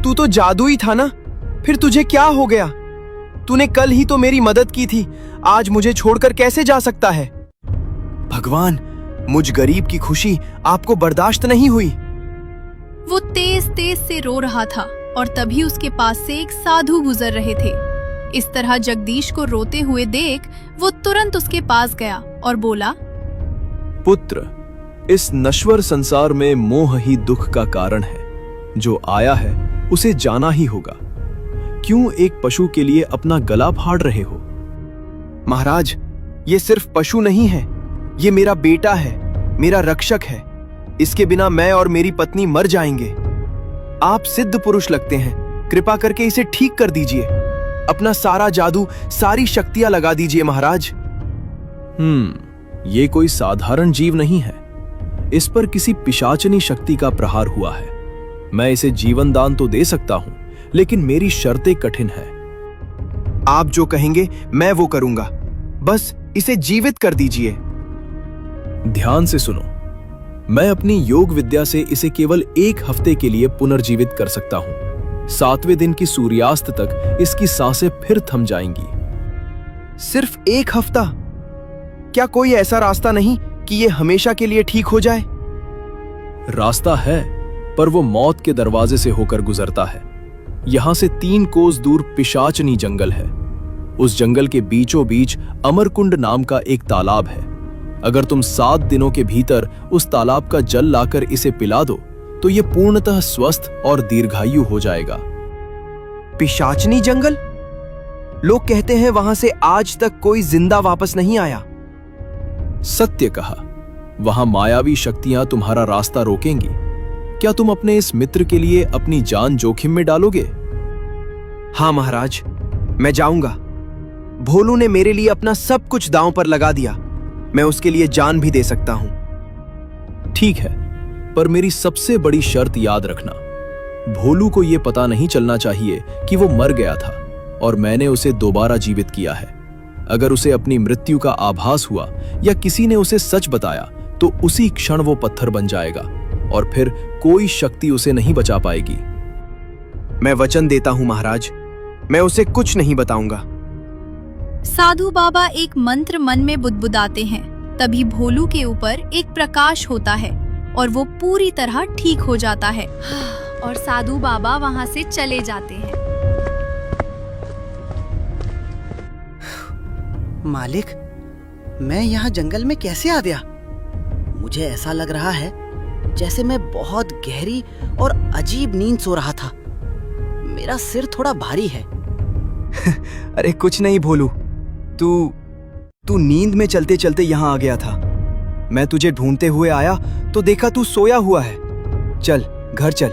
तू तो जादुई था ना, फिर तुझे क्या हो गया? तूने कल ही तो मेरी मदद की थी, आज मुझे छोड़कर कैसे जा सकता है? भगवान, मुझ गरीब की खुशी आपको बर्दाश्त नहीं हुई। वो तेज तेज से रो रहा था और तभी उसके पास से एक साधु गुजर रहे थे। इस तरह जगदीश को रोते हुए देख वो तुरंत उसके पास गया और बोला, पुत्र, इस नश्वर संसार में मोह ही दुख का कारण है। जो आया है उसे जाना ही होगा। क्यों एक पशु के लिए अपना गला फाड़ रहे हो? महाराज, ये सिर्फ पशु नहीं है, ये मेरा बेटा है, मेरा रक्षक है। इसके बिना मैं और मेरी पत्नी मर जाएंगे। आप सिद्ध पुरुष लगते हैं, कृपा करके इसे ठीक कर दीजिए। अपना सारा जादू, सारी शक्तियां लगा दीजिए महाराज। ये कोई साधारण जीव नहीं है। इस पर किसी पिशाचनी शक्ति का प्रहार हुआ है। मैं इसे जीवन दान तो दे सकता हूं, लेकिन मेरी शर्तें कठिन है। आप जो कहेंगे मैं वो करूंगा, बस इसे जीवित कर दीजिए। ध्यान से सुनो, मैं अपनी योग विद्या से इसे केवल 1 हफ्ते के लिए पुनर्जीवित कर सकता हूं। 7वें दिन की सूर्यास्त तक इसकी सांसें फिर थम जाएंगी। सिर्फ 1 हफ्ता? क्या कोई ऐसा रास्ता नहीं कि ये हमेशा के लिए ठीक हो जाए? रास्ता है, पर वो मौत के दरवाजे से होकर गुजरता है। यहां से 3 कोस दूर पिशाचनी जंगल है। उस जंगल के बीचों बीच अमरकुंड नाम का एक तालाब है। अगर तुम 7 दिनों के भीतर उस तालाब का जल लाकर इसे पिला दो तो ये पूर्णतः स्वस्थ और दीर्घायु हो जाएगा। पिशाचनी जंगल? लोग कहते हैं वहां से आज तक कोई जिंदा वापस नहीं आया। सत्य कहा, वहां मायावी शक्तियां तुम्हारा रास्ता रोकेंगी। क्या तुम अपने इस मित्र के लिए अपनी जान जोखिम में डालोगे? हाँ महाराज, मैं जाऊंगा। भोलू ने मेरे लिए अपना सब कुछ दांव पर लगा दिया, मैं उसके लिए जान भी दे सकता हूं। ठीक है, पर मेरी सबसे बड़ी शर्त याद रखना। भोलू को यह पता नहीं चलना चाहिए कि वो मर गया था और मैंने उसे दोबारा जीवित किया है। अगर उसे अपनी मृत्यु का आभास हुआ या किसी ने उसे सच बताया तो उसी क्षण वो पत्थर बन जाएगा और फिर कोई शक्ति उसे नहीं बचा पाएगी। मैं वचन देता हूं महाराज, मैं उसे कुछ नहीं बताऊंगा। साधु बाबा एक मंत्र मन में बुदबुदाते हैं। तभी भोलू के ऊपर एक प्रकाश होता है और वो पूरी तरह ठीक हो जाता है और साधु बाबा वहां से चले जाते हैं। मालिक, मैं यहाँ जंगल में कैसे आ गया? मुझे ऐसा लग रहा है जैसे मैं बहुत गहरी और अजीब नींद सो रहा था। मेरा सिर थोड़ा भारी है। अरे कुछ नहीं भोलू, तू नींद में चलते चलते यहाँ आ गया था। मैं तुझे ढूंढते हुए आया तो देखा तू सोया हुआ है। चल घर चल,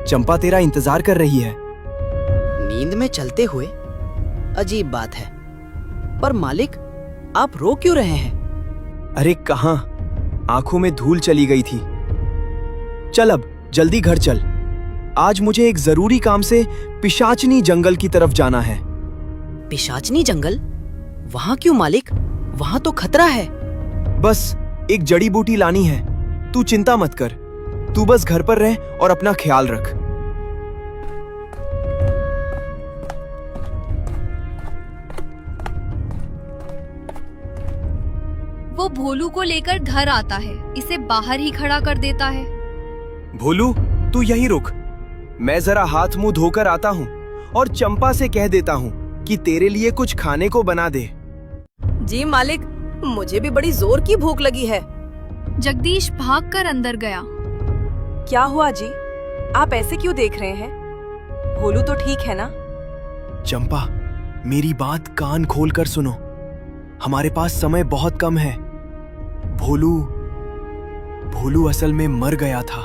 चंपा तेरा इंतजार कर रही है। नींद में चलते हुए? अजीब बात है। पर मालिक, आप रो क्यों रहे हैं? अरे कहां, आंखों में धूल चली गई थी। चल अब जल्दी घर चल, आज मुझे एक जरूरी काम से पिशाचनी जंगल की तरफ जाना है। पिशाचनी जंगल? वहां क्यों मालिक? वहां तो खतरा है। बस एक जड़ी बूटी लानी है, तू चिंता मत कर। तू बस घर पर रह और अपना ख्याल रख। वो भोलू को लेकर घर आता है, इसे बाहर ही खड़ा कर देता है। भोलू, तू यहीं रुक, मैं जरा हाथ मुंह धोकर आता हूँ और चंपा से कह देता हूँ कि तेरे लिए कुछ खाने को बना दे। जी मालिक, मुझे भी बड़ी जोर की भूख लगी है। जगदीश भागकर अंदर गया। क्या हुआ जी? आप ऐसे क्यों देख रहे हैं? भोलू तो ठीक है ना? चंपा, मेरी बात कान खोलकर सुनो। हमारे पास समय बहुत कम है। भोलू असल में मर गया था।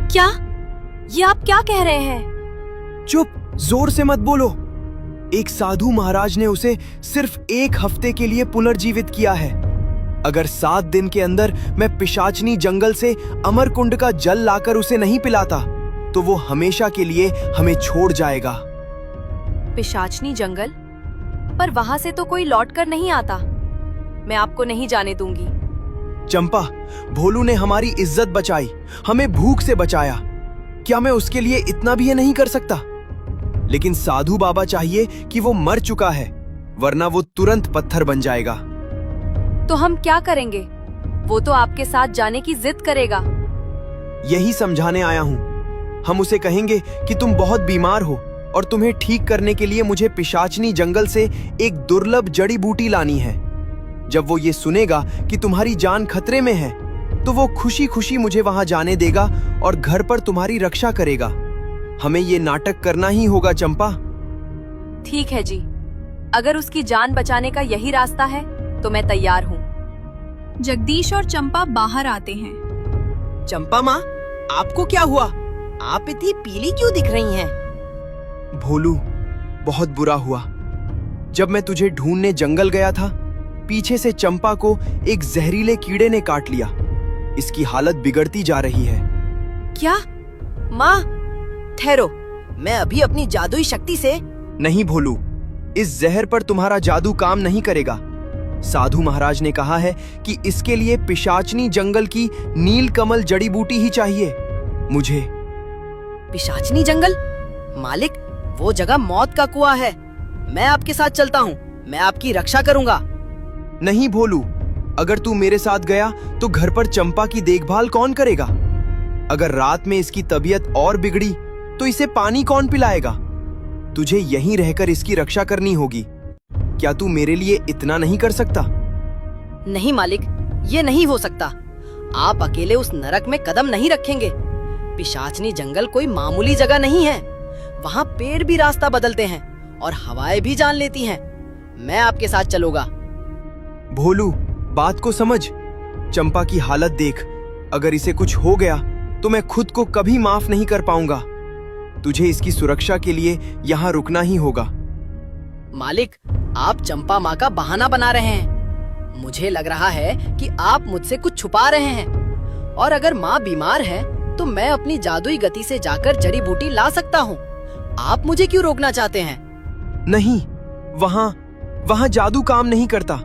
क्या? ये आप क्या कह रहे हैं? चुप, जोर से मत बोलो। एक साधु महाराज ने उसे सिर्फ 1 हफ्ते के लिए पुनर्जीवित किया है। अगर 7 दिन के अंदर मैं पिशाचनी जंगल से अमरकुंड का जल लाकर उसे नहीं पिलाता तो वो हमेशा के लिए हमें छोड़ जाएगा। पिशाचनी जंगल? पर वहां से तो कोई लौटकर नहीं आता। मैं आपको नहीं जाने दूंगी। चंपा, भोलू ने हमारी इज्जत बचाई, हमें भूख से बचाया। क्या मैं उसके लिए इतना भी ये नहीं कर सकता? लेकिन साधु बाबा चाहिए कि वो मर चुका है, वरना वो तुरंत पत्थर बन जाएगा। तो हम क्या करेंगे? वो तो आपके साथ जाने की जिद करेगा। यही समझाने आया हूँ। हम उसे कहेंगे कि तुम बहुत बीमार हो और तुम्हें ठीक करने के लिए मुझे पिशाचनी जंगल से एक दुर्लभ जड़ी बूटी लानी है। जब वो ये सुनेगा कि तुम्हारी जान खतरे में है, तो वो खुशी खुशी मुझे वहां जाने देगा और घर पर तुम्हारी रक्षा करेगा। हमें ये नाटक करना ही होगा चंपा। ठीक है जी, अगर उसकी जान बचाने का यही रास्ता है तो मैं तैयार हूँ। जगदीश और चंपा बाहर आते हैं। चंपा माँ, आपको क्या हुआ? आप इतनी पीली क्यों दिख रही हैं? भोलू, बहुत बुरा हुआ। जब मैं तुझे ढूंढने जंगल गया था, पीछे से चंपा को एक जहरीले कीड़े ने काट लिया। इसकी हालत बिगड़ती जा रही है। क्या? माँ, ठहरो, मैं अभी अपनी जादुई शक्ति से। नहीं भोलू, इस जहर पर तुम्हारा जादू काम नहीं करेगा। साधु महाराज ने कहा है कि इसके लिए पिशाचनी जंगल की नीलकमल जड़ी बूटी ही चाहिए। मुझे पिशाचनी जंगल? मालिक, वो जगह मौत का कुआं है। मैं आपके साथ चलता हूँ, मैं आपकी रक्षा करूंगा। नहीं भोलू, अगर तू मेरे साथ गया तो घर पर चंपा की देखभाल कौन करेगा? अगर रात में इसकी तबीयत और बिगड़ी तो इसे पानी कौन पिलाएगा? तुझे यहीं रहकर इसकी रक्षा करनी होगी। क्या तू मेरे लिए इतना नहीं कर सकता? नहीं मालिक, ये नहीं हो सकता। आप अकेले उस नरक में कदम नहीं रखेंगे। पिशाचनी जंगल कोई मामूली जगह नहीं है। वहाँ पेड़ भी रास्ता बदलते हैं और हवाएं भी जान लेती हैं। मैं आपके साथ चलूंगा। भोलू, बात को समझ। चंपा की हालत देख। अगर इसे कुछ हो गया तो मैं खुद को कभी माफ नहीं कर पाऊंगा। तुझे इसकी सुरक्षा के लिए यहाँ रुकना ही होगा। मालिक, आप चंपा माँ का बहाना बना रहे हैं। मुझे लग रहा है कि आप मुझसे कुछ छुपा रहे हैं। और अगर माँ बीमार है तो मैं अपनी जादुई गति से जाकर जड़ी बूटी ला सकता हूँ। आप मुझे क्यों रोकना चाहते हैं? नहीं, वहाँ जादू काम नहीं करता।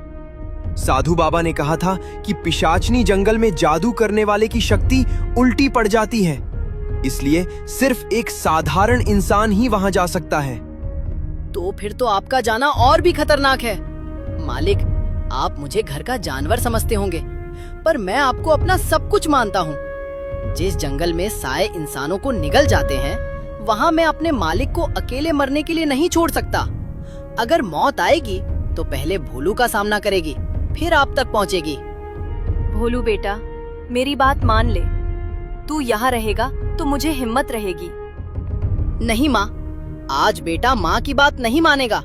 साधु बाबा ने कहा था कि पिशाचनी जंगल में जादू करने वाले की शक्ति उल्टी पड़ जाती है। इसलिए सिर्फ एक साधारण इंसान ही वहां जा सकता है। तो फिर तो आपका जाना और भी खतरनाक है। मालिक, आप मुझे घर का जानवर समझते होंगे, पर मैं आपको अपना सब कुछ मानता हूँ। जिस जंगल में साए इंसानों को निगल जाते हैं, वहाँ मैं अपने मालिक को अकेले मरने के लिए नहीं छोड़ सकता। अगर मौत आएगी तो पहले भोलू का सामना करेगी, फिर आप तक पहुँचेगी। भोलू बेटा, मेरी बात मान ले। तू यहाँ रहेगा तो मुझे हिम्मत रहेगी। नहीं माँ, आज बेटा माँ की बात नहीं मानेगा।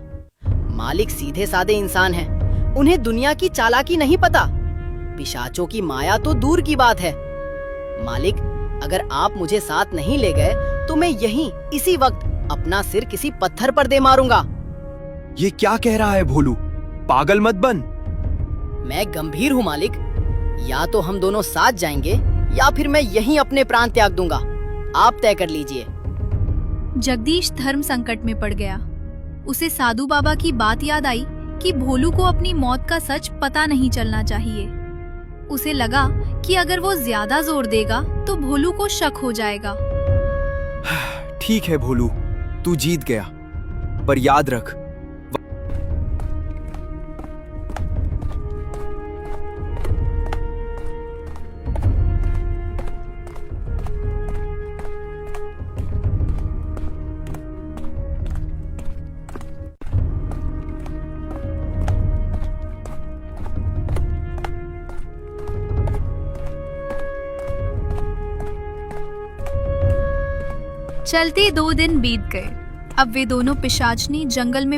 मालिक सीधे साधे इंसान हैं। उन्हें दुनिया की चालाकी नहीं पता। पिशाचों की माया तो दूर की बात है। मालिक, अगर आप मुझे साथ नहीं ले गए तो मैं यहीं इसी वक्त अपना सिर किसी पत्थर पर दे मारूंगा। ये क्या कह रहा है भोलू? पागल मत बन। मैं गंभीर हूँ मालिक। या तो हम दोनों साथ जाएंगे या फिर मैं यहीं अपने प्राण त्याग दूंगा। आप तय कर लीजिए। जगदीश धर्म संकट में पड़ गया। उसे साधु बाबा की बात याद आई कि भोलू को अपनी मौत का सच पता नहीं चलना चाहिए। उसे लगा कि अगर वो ज्यादा जोर देगा तो भोलू को शक हो जाएगा। ठीक है भोलू, तू जीत गया, पर याद रख, चलते 2 दिन बीत गए। अब वे दोनों पिशाचनी जंगल में